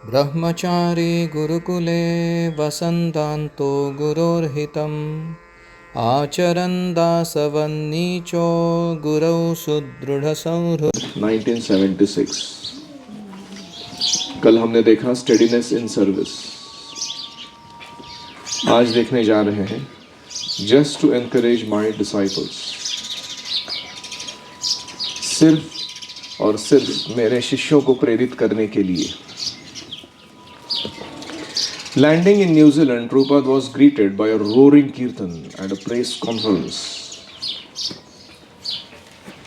ब्रह्मचारी गुरुकुले वसन्तान्तो गुरोर्हितम् आचरन् दासवन्नीचो गुरौ सुदृढ़संहृत्। 1976। कल हमने देखा स्टेडीनेस इन सर्विस। आज देखने जा रहे हैं just to encourage my disciples. सिर्फ और सिर्फ मेरे शिष्यों को प्रेरित करने के लिए। Landing in New Zealand, Prabhupada was greeted by a roaring kirtan and a press conference.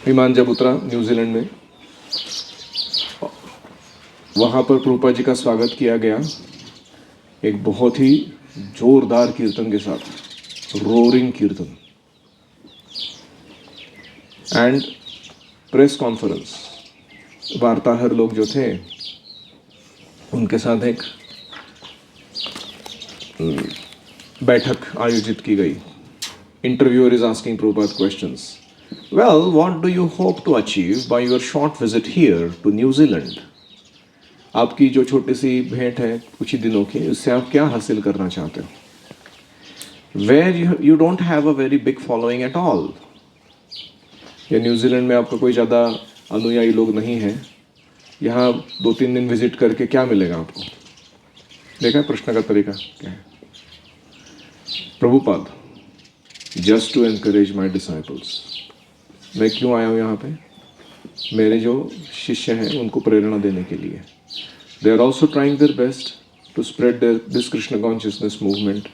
विमान जब उतरा न्यूजीलैंड में, वहाँ पर प्रभुपाद जी का स्वागत किया गया एक बहुत ही जोरदार कीर्तन के साथ, रोरिंग कीर्तन एंड प्रेस कॉन्फ्रेंस। वार्ताहर लोग जो थे उनके साथ एक बैठक आयोजित की गई। Interviewer is asking Prabhupada questions. Well, what do you hope to achieve by your short visit here to New Zealand? आपकी जो छोटी सी भेंट है कुछ ही दिनों की, उससे आप क्या हासिल करना चाहते हो? Where you don't have a very big following at all. या न्यूजीलैंड में आपका कोई ज़्यादा अनुयायी लोग नहीं है, यहाँ 2-3 दिन विजिट करके क्या मिलेगा आपको? देखा प्रश्न का तरीका क्या है? Prabhupada, just to encourage my disciples. मैं क्यों आया हूँ यहाँ पे? मेरे जो शिष्य हैं उनको प्रेरणा देने के लिए। They are also trying their best to spread this Krishna consciousness movement.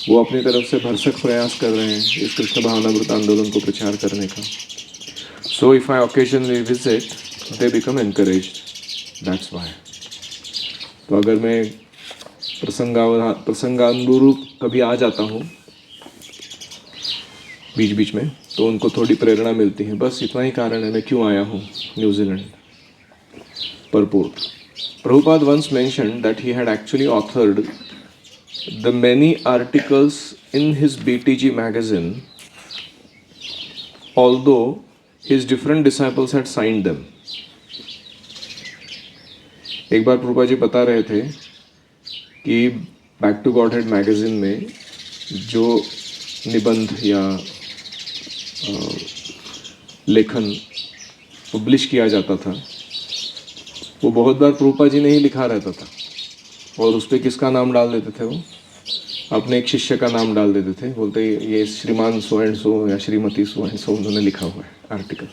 वो अपनी तरफ से भरसक प्रयास कर रहे हैं इस कृष्ण भावनामृत आंदोलन को प्रचार करने का। So if I occasionally visit they become encouraged, that's why. तो अगर मैं प्रसंगानुरूप कभी आ जाता हूँ बीच बीच में, तो उनको थोड़ी प्रेरणा मिलती है। बस इतना ही कारण है मैं क्यों आया हूँ New Zealand. Purport. Prabhupada once mentioned that he had actually authored the many articles in his BTG magazine, although his different disciples had signed them. एक बार प्रभुपाद जी बता रहे थे कि बैक टू गॉडहेड मैगजीन में जो निबंध या लेखन पब्लिश किया जाता था, वो बहुत बार प्रभुपाद जी ने ही लिखा रहता था। और उस पर किसका नाम डाल देते थे? वो अपने एक शिष्य का नाम डाल देते थे। बोलते ये श्रीमान सो एंड सो या श्रीमती सो एंड सो उन्होंने लिखा हुआ है आर्टिकल।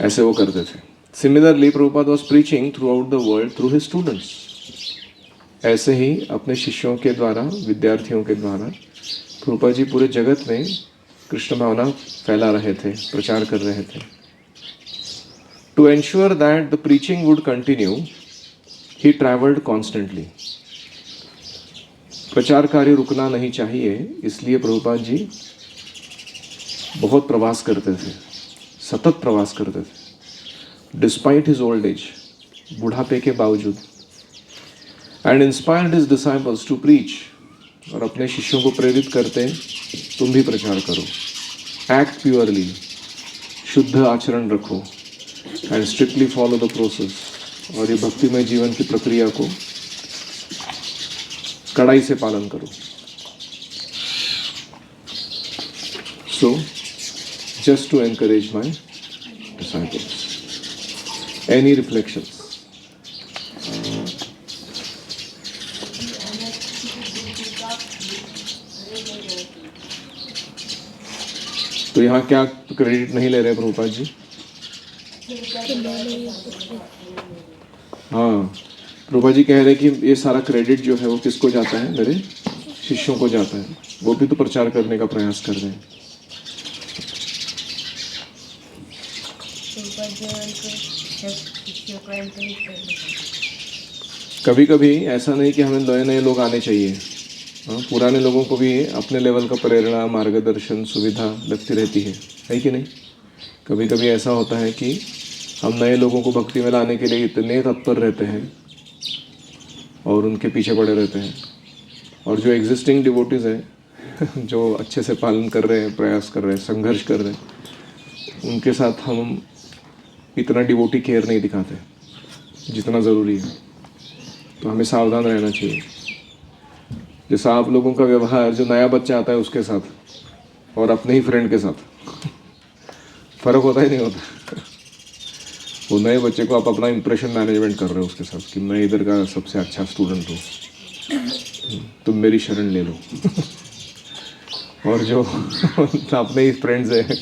ऐसे वो करते थे। Similarly Prabhupada was preaching through out the world through his students. ऐसे ही अपने शिष्यों के द्वारा, विद्यार्थियों के द्वारा प्रभुपाद जी पूरे जगत में कृष्ण भावना फैला रहे थे, प्रचार कर रहे थे। To ensure that the preaching would continue, he traveled constantly. प्रचार कार्य रुकना नहीं चाहिए, इसलिए प्रभुपाद जी बहुत प्रवास करते थे, सतत प्रवास करते थे। Despite his old age, बुढ़ापे के बावजूद, and inspired his disciples to preach, और अपने शिष्यों को प्रेरित करते, तुम भी प्रचार करो। Act purely, शुद्ध आचरण रखो, and strictly follow the process. और ये भक्तिमय जीवन की प्रक्रिया को कड़ाई से पालन करो। So just to encourage my disciples. Any reflections? तो यहाँ क्या क्रेडिट नहीं ले रहे प्रभुपाद जी? हाँ, प्रभुपाद जी कह रहे कि ये सारा क्रेडिट जो है वो किसको जाता है? मेरे शिष्यों को जाता है। वो भी तो प्रचार करने का प्रयास कर रहे हैं। कभी कभी ऐसा नहीं कि हमें नए नए लोग आने चाहिए। हाँ, पुराने लोगों को भी अपने लेवल का प्रेरणा, मार्गदर्शन, सुविधा लगती रहती है कि नहीं? कभी कभी ऐसा होता है कि हम नए लोगों को भक्ति में लाने के लिए इतने तत्पर रहते हैं और उनके पीछे पड़े रहते हैं, और जो एग्जिस्टिंग डिवोटीज हैं जो अच्छे से पालन कर रहे हैं, प्रयास कर रहे हैं, संघर्ष कर रहे हैं, उनके साथ हम इतना डिवोटी केयर नहीं दिखाते जितना ज़रूरी है। तो हमें सावधान रहना चाहिए। जैसा आप लोगों का व्यवहार जो नया बच्चा आता है उसके साथ और अपने ही फ्रेंड के साथ फ़र्क होता ही नहीं होता। वो नए बच्चे को आप अपना इंप्रेशन मैनेजमेंट कर रहे हो उसके साथ कि मैं इधर का सबसे अच्छा स्टूडेंट हूँ, तुम मेरी शरण ले लो। और जो अपने ही फ्रेंड्स हैं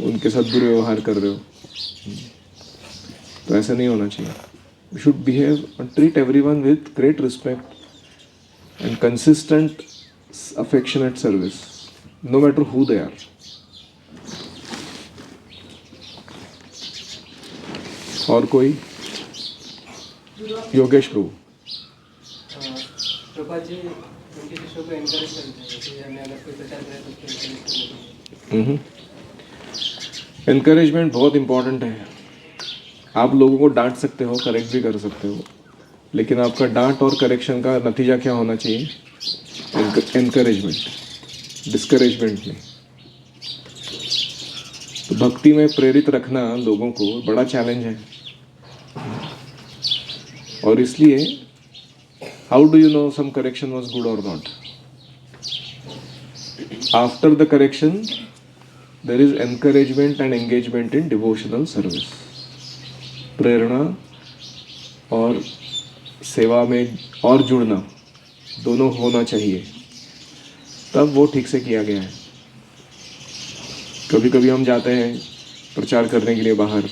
उनके साथ दुर्व्यवहार कर रहे हो, तो ऐसा नहीं होना चाहिए। We should behave and treat everyone with great respect and consistent affectionate service no matter who they are. और कोई? योगेश प्रभु। प्रभा जी उनके शिष्यों को एनकरेज करते हैं, जैसे हमें अगर कोई प्रचार करे तो उसको एनकरेज करते हैं। एनकरेजमेंट बहुत इम्पोर्टेंट है। आप लोगों को डांट सकते हो, करेक्ट भी कर सकते हो, लेकिन आपका डांट और करेक्शन का नतीजा क्या होना चाहिए? एनकरेजमेंट, डिस्करेजमेंट नहीं। तो भक्ति में प्रेरित रखना लोगों को बड़ा चैलेंज है। और इसलिए how do you know some correction was good और not? After the correction there is encouragement and engagement in devotional service. प्रेरणा और सेवा में और जुड़ना दोनों होना चाहिए, तब वो ठीक से किया गया है। कभी कभी हम जाते हैं प्रचार करने के लिए बाहर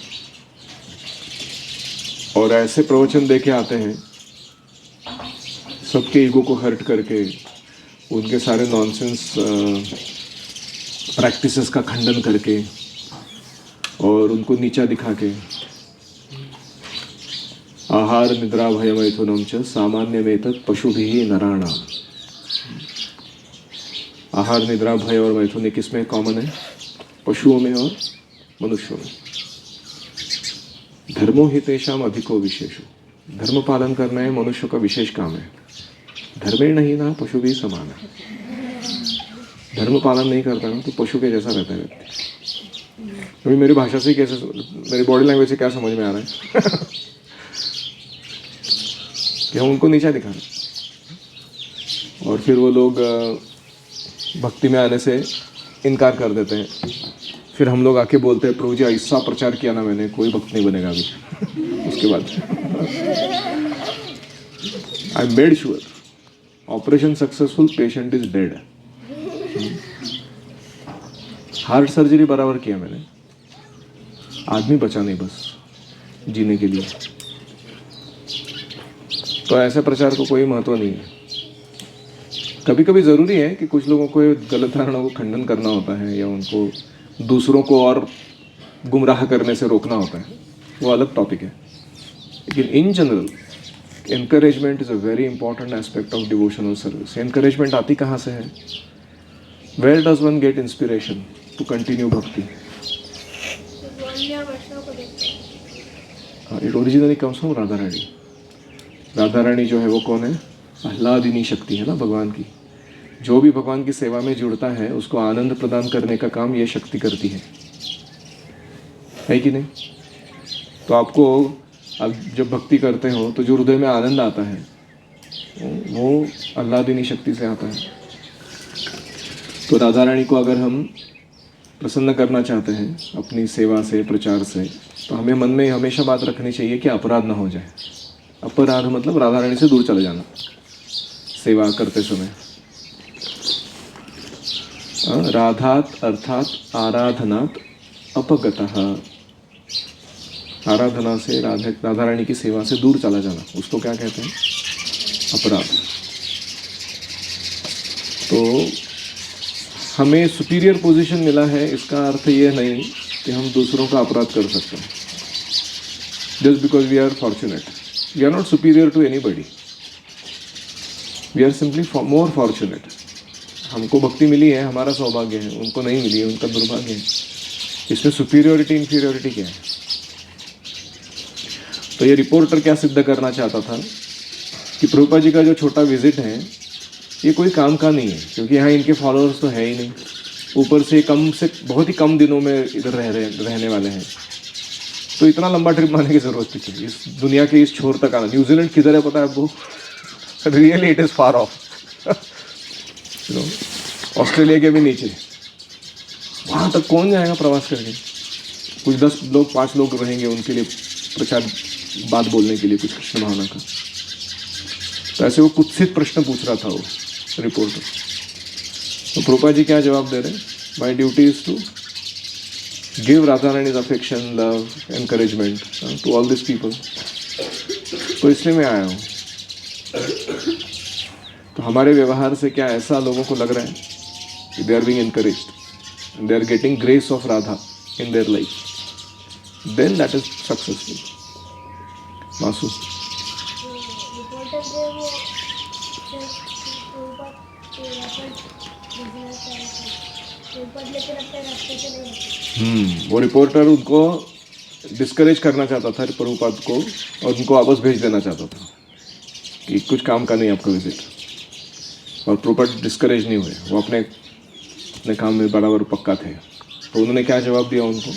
और ऐसे प्रवचन देके आते हैं सबके ईगो को हर्ट करके, उनके सारे नॉनसेंस प्रैक्टिसेस का खंडन करके और उनको नीचा दिखा के। आहार निद्रा भय मैथुनम च सामान्यमेतत् पशुभिः नराणाम। आहार निद्रा भय और मैथुन किसमें कॉमन है? पशुओं में और मनुष्यों में। धर्मो हितेषाम अधिको विशेषो। धर्म पालन करना है मनुष्य का विशेष काम है। धर्मेण ही ना पशु भी समान है। धर्म पालन नहीं करता ना तो पशु के जैसा रहता है व्यक्ति। अभी मेरी भाषा से कैसे, मेरी बॉडी लैंग्वेज से क्या समझ में आ रहा है? कि हम उनको नीचा दिखा रहे और फिर वो लोग भक्ति में आने से इनकार कर देते हैं। फिर हम लोग आके बोलते हैं प्रभु जी ऐसा प्रचार किया ना मैंने, कोई भक्त नहीं बनेगा अभी। उसके बाद I made sure operation successful, patient is dead. Heart surgery बराबर किया मैंने, आदमी बचा नहीं बस जीने के लिए। तो ऐसे प्रचार को कोई महत्व नहीं है। कभी कभी ज़रूरी है कि कुछ लोगों को गलत धारणा को खंडन करना होता है या उनको दूसरों को और गुमराह करने से रोकना होता है, वो अलग टॉपिक है। लेकिन in general encouragement is a very important aspect of devotional service. Encouragement आती कहाँ से है? Where does one get inspiration to continue bhakti? It originally comes from Radha Rani. Radha Rani जो है वो कौन है? आह्लादिनी शक्ति है ना भगवान की। जो भी भगवान की सेवा में जुड़ता है उसको आनंद प्रदान करने का काम ये शक्ति करती है कि नहीं? तो आपको अब जब भक्ति करते हो तो जो हृदय में आनंद आता है वो आह्लादिनी शक्ति से आता है। तो राधा रानी को अगर हम प्रसन्न करना चाहते हैं अपनी सेवा से, प्रचार से, तो हमें मन में हमेशा बात रखनी चाहिए कि अपराध ना हो जाए। अपराध मतलब राधा रानी से दूर चले जाना सेवा करते समय। राधात अर्थात आराधनात अपगतः। आराधना से राधा रानी की सेवा से दूर चला जाना, उसको क्या कहते हैं? अपराध। तो हमें सुपीरियर पोजीशन मिला है, इसका अर्थ ये नहीं कि हम दूसरों का अपराध कर सकते हैं just because we are fortunate. We are not superior to anybody, we are simply more fortunate. हमको भक्ति मिली है, हमारा सौभाग्य है, उनको नहीं मिली है, उनका दुर्भाग्य है। इसमें सुपीरियोरिटी इन्फीरियोरिटी क्या है? तो ये रिपोर्टर क्या सिद्ध करना चाहता था कि प्रभुपाद जी का जो छोटा विजिट है ये कोई काम का नहीं है, क्योंकि यहाँ इनके फॉलोअर्स तो है ही नहीं, ऊपर से बहुत ही कम दिनों में इधर रहने वाले हैं। तो इतना लंबा ट्रिप मारने की जरूरत भी थी, इस दुनिया के इस छोर तक आना। न्यूजीलैंड किधर है पता है आपको? Really it is far of, Australia के भी नीचे। वहाँ तक कौन जाएगा प्रवास करके? कुछ 10 लोग 5 लोग रहेंगे उनके लिए प्रचार बात बोलने के लिए कुछ कृष्ण भावना का। तो ऐसे वो कुत्सित प्रश्न पूछ रहा था वो रिपोर्टर। तो प्रभुपाद जी क्या जवाब दे रहे हैं? My duty is to give Radha Rani's affection, love, encouragement to all this people. तो इसलिए मैं आया हूँ। तो हमारे व्यवहार से क्या ऐसा लोगों को लग रहा है कि they are being encouraged, they are getting grace of Radha in their life, then that is successful. मासू वो रिपोर्टर उनको डिस्करेज करना चाहता था प्रभुपाद को, और उनको वापस भेज देना चाहता था कि कुछ काम का नहीं आपका विजिट। और प्रभुपाद डिस्करेज नहीं हुए, वो अपने काम में बराबर पक्का थे। तो उन्होंने क्या जवाब दिया उनको?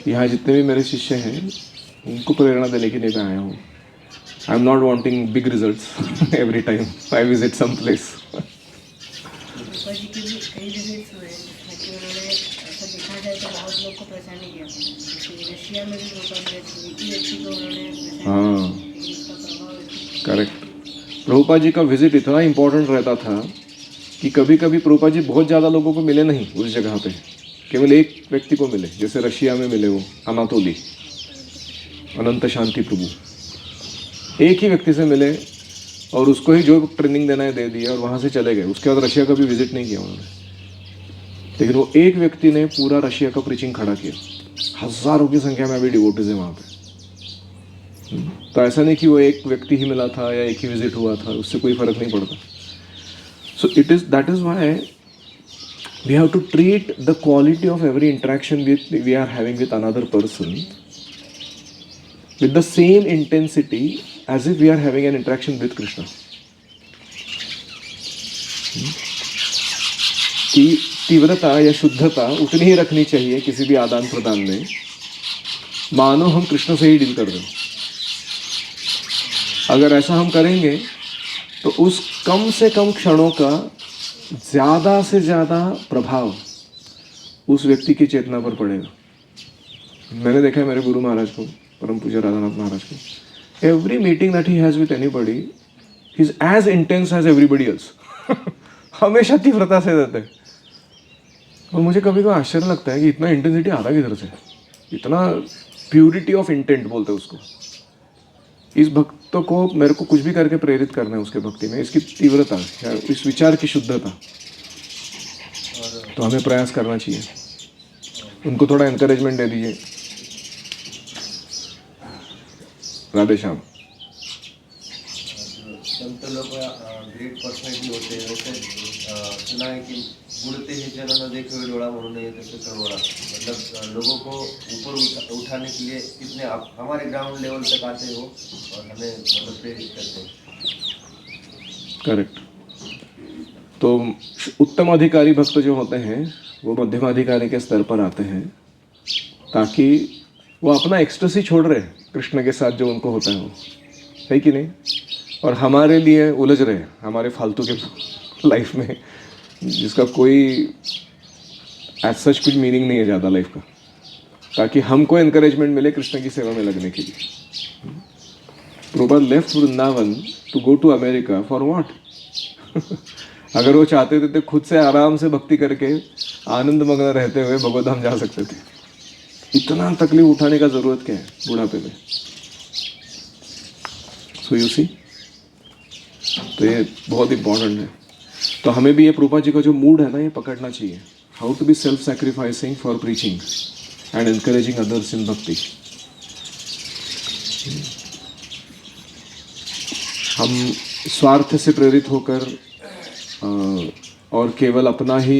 यहाँ जितने भी मेरे शिष्य हैं उनको प्रेरणा देने के लिए मैं आया हूँ। I am not wanting big result every time I visit some place. हाँ करेक्ट। प्रभुपाद जी का विजिट इतना इम्पोर्टेंट रहता था कि कभी कभी प्रभुपाद जी बहुत ज़्यादा लोगों को मिले नहीं उस जगह पे, केवल एक व्यक्ति को मिले। जैसे रशिया में मिले वो अनातोली, अनंत शांति प्रभु, एक ही व्यक्ति से मिले और उसको ही जो ट्रेनिंग देना है दे दिया और वहाँ से चले गए। उसके बाद रशिया का भी विजिट नहीं किया उन्होंने, लेकिन वो एक व्यक्ति ने पूरा रशिया का प्रीचिंग खड़ा किया। हज़ारों की संख्या में अभी डिवोटीज है वहाँ पे। तो ऐसा नहीं कि वो एक व्यक्ति ही मिला था या एक ही विजिट हुआ था, उससे कोई फर्क नहीं पड़ता। So it is that is why we have to treat the quality of every interaction we are having with another person with the same intensity as if we are having an interaction with Krishna. की तीव्रता या शुद्धता उतनी ही रखनी चाहिए किसी भी आदान प्रदान में, मानो हम कृष्ण से ही डील कर रहे हो। अगर ऐसा हम करेंगे तो उस कम से कम क्षणों का ज़्यादा से ज़्यादा प्रभाव उस व्यक्ति की चेतना पर पड़ेगा। मैंने देखा है मेरे गुरु महाराज को, परम पूज्य राधानाथ महाराज को, every meeting that he has with anybody he is as intense as everybody else. हमेशा तीव्रता से देते हैं। और मुझे कभी कभी आश्चर्य लगता है कि इतना इंटेंसिटी आता किधर से, इतना प्यूरिटी ऑफ इंटेंट बोलते हैं उसको। इस भक्त को मेरे को कुछ भी करके प्रेरित करना है उसके भक्ति में, इसकी तीव्रता या इस विचार की शुद्धता, तो हमें प्रयास करना चाहिए। उनको थोड़ा एनकरेजमेंट दे दीजिए। राधे श्याम। संत लोग ग्रेट पर्सनॅलिटी होते, वैसे सुना है कि गुड़ते ही जन न देखे हुए डोड़ा म्हणून नहीं तसे करोड़ा, मतलब लोगों को ऊपर उठाने के लिए कितने आप हमारे ग्राउंड लेवल तक आते हो और हमें मतलब प्रेरित करते हैं। करेक्ट। तो उत्तम अधिकारी भक्त जो होते हैं वो मध्यम अधिकारी के स्तर पर आते हैं, ताकि वो अपना एक्सटेसी छोड़ रहे कृष्ण के साथ जो उनको होता है वो, है कि नहीं, और हमारे लिए उलझ रहे हमारे फालतू के लाइफ में, जिसका कोई एज सच कुछ मीनिंग नहीं है ज़्यादा लाइफ का, ताकि हमको एनकरेजमेंट मिले कृष्ण की सेवा में लगने के लिए। Prabhupada left Vrindavan to go to America for what? अगर वो चाहते थे तो खुद से आराम से भक्ति करके आनंद मग्न रहते हुए भगवतधाम जा सकते थे। इतना तकलीफ उठाने का जरूरत क्या है बुढ़ापे में? सो यू सी, तो ये बहुत इंपॉर्टेंट है। तो हमें भी ये प्रभुपाद जी का जो मूड है ना, ये पकड़ना चाहिए। How to be self sacrificing for preaching and encouraging others in bhakti. हम स्वार्थ से प्रेरित होकर और केवल अपना ही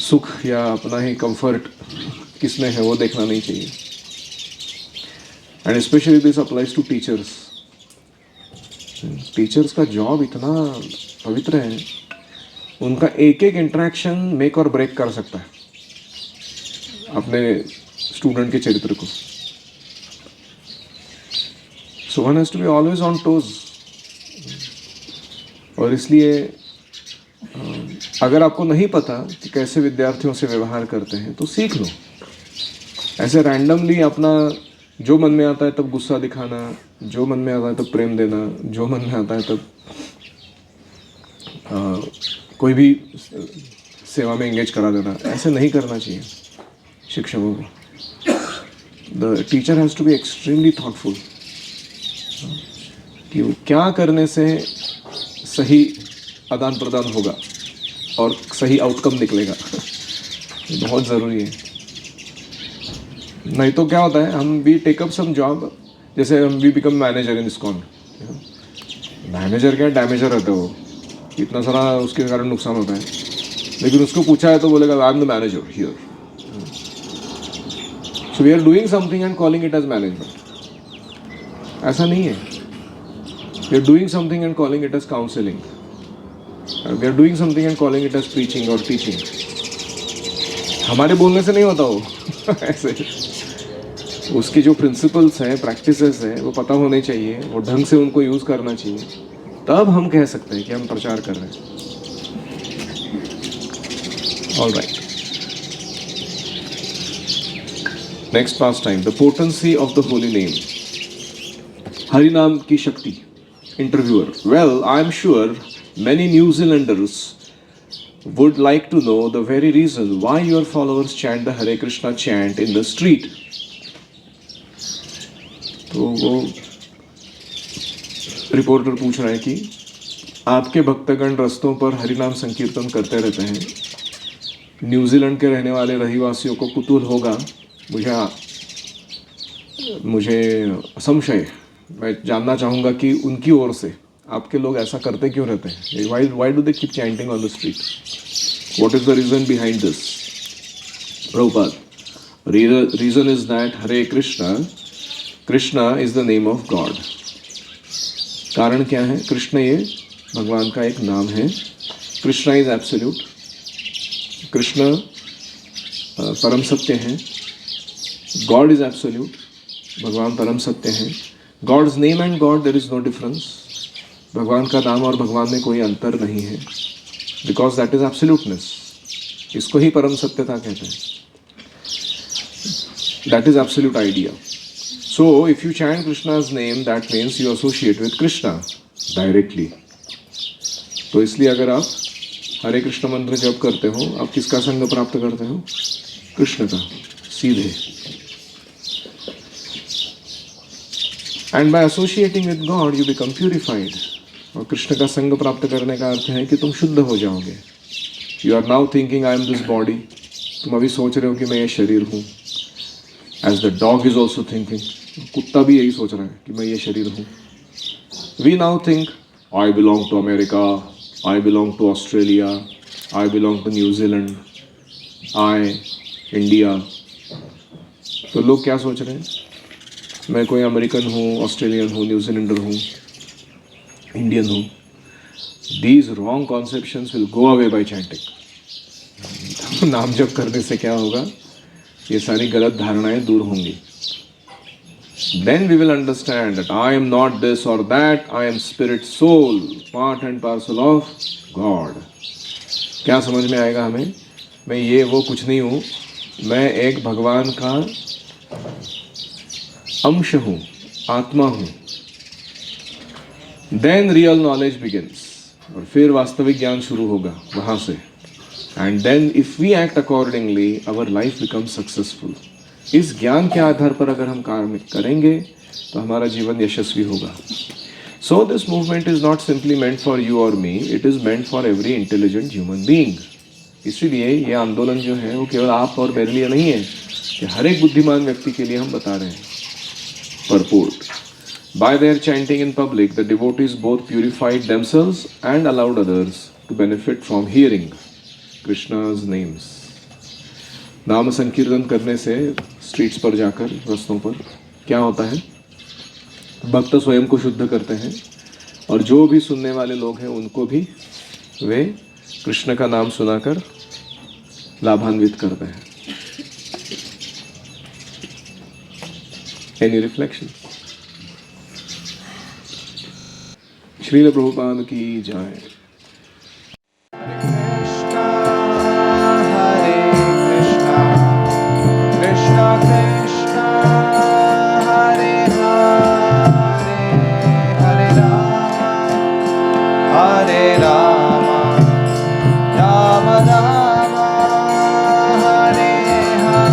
सुख या अपना ही कंफर्ट किसमें है वो देखना नहीं चाहिए। And specially this applies to teachers. Teachers का जॉब इतना पवित्र है, उनका एक एक इंटरेक्शन मेक और ब्रेक कर सकता है। आपने स्टूडेंट के चरित्र को। So one has to be always on toes. और इसलिए अगर आपको नहीं पता कि कैसे विद्यार्थियों से व्यवहार करते हैं तो सीख लो। ऐसे रैंडमली अपना जो मन में आता है तब गुस्सा दिखाना, जो मन में आता है तब प्रेम देना, जो मन में आता है तब कोई भी सेवा में एंगेज करा देना, ऐसे नहीं करना चाहिए शिक्षकों को। The teacher has to be extremely thoughtful कि वो क्या करने से सही आदान प्रदान होगा और सही आउटकम निकलेगा। ये बहुत ज़रूरी है। नहीं तो क्या होता है, हम वी टेकअप सम जॉब, जैसे हम we become manager in ISKCON। Manager क्या डैमेजर रहता है वो, इतना सारा उसके कारण नुकसान होता है, लेकिन उसको पूछा है तो बोलेगा I am the manager here. So we are doing something and calling it as management. ऐसा नहीं है। We are doing something and calling it as counselling. We are doing something and calling it as preaching और teaching. हमारे बोलने से नहीं होता वो ऐसे उसके जो प्रिंसिपल्स हैं, प्रैक्टिसेस हैं, वो पता होने चाहिए, वो ढंग से उनको यूज़ करना चाहिए, तब हम कह सकते हैं कि हम प्रचार कर रहे हैं। All right, next pass time, the potency of the holy name. Hari नाम की शक्ति। Interviewer: well, I am sure many New Zealanders would like to know the very reason why your followers chant the Hare Krishna chant in the street. तो वो reporter पूछ रहा है कि आपके भक्तगण रस्तों पर हरि नाम संकीर्तन करते रहते हैं, न्यूजीलैंड के रहने वाले रहिवासियों को कुतूहल होगा, मुझे संशय, मैं जानना चाहूँगा कि उनकी ओर से आपके लोग ऐसा करते क्यों रहते हैं? Why do they keep chanting on the street? What is the reason behind this? Prabhupada, reason is that Hare Krishna is the name of God. कारण क्या है? कृष्ण ये भगवान का एक नाम है। Krishna is absolute. कृष्ण परम सत्य हैं। God is absolute. भगवान परम सत्य हैं। God's name and God there is no difference. भगवान का नाम और भगवान में कोई अंतर नहीं है, बिकॉज दैट इज एब्सोल्यूटनेस। इसको ही परम सत्यता कहते हैं। That is absolute idea. So if you chant Krishna's name, that means you associate with Krishna directly. तो इसलिए अगर आप हरे कृष्ण मंत्र जप करते हो, आप किसका संग प्राप्त करते हो? कृष्ण का, सीधे। And by associating with God you become purified. और कृष्ण का संग प्राप्त करने का अर्थ है कि तुम शुद्ध हो जाओगे। You are now thinking I am this body. तुम अभी सोच रहे हो कि मैं ये शरीर हूँ। As the dog is also thinking, कुत्ता भी यही सोच रहा है कि मैं ये शरीर हूँ। We now think I belong to America, I belong to Australia, I belong to New Zealand, I India. तो लोग क्या सोच रहे हैं? मैं कोई अमेरिकन हूँ, ऑस्ट्रेलियन हूँ, न्यूजीलैंडर हूँ, इंडियन हूँ। These wrong conceptions will go away by chanting. नाम जप करने से क्या होगा? ये सारी गलत धारणाएं दूर होंगी। Then we will understand that I am not this or that, I am spirit soul, part and parcel of God. क्या समझ में आएगा हमें? मैं ये वो कुछ नहीं हूँ, मैं एक भगवान का अंश हूँ, आत्मा हूँ। Then real knowledge begins. और फिर वास्तविक ज्ञान शुरू होगा वहाँ से। And then if we act accordingly, our life becomes successful. इस ज्ञान के आधार पर अगर हम कार्य करेंगे तो हमारा जीवन यशस्वी होगा। So this movement is not simply meant for you or me, it is meant for every intelligent human being. इसीलिए ये आंदोलन जो है वो केवल आप और मेरे लिए नहीं है, कि हर एक बुद्धिमान व्यक्ति के लिए हम बता रहे हैं। Purport: By their chanting in public, the devotees both purified themselves and allowed others to benefit from hearing Krishna's names. नाम संकीर्तन करने से स्ट्रीट्स पर जाकर, रस्तों पर क्या होता है? भक्त स्वयं को शुद्ध करते हैं और जो भी सुनने वाले लोग हैं उनको भी वे कृष्ण का नाम सुनाकर लाभान्वित करते हैं। Any reflection? श्रील प्रभुपाद की जय। Hare Krishna, Krishna Krishna, Hare Hare, Hare Rama, Hare Rama.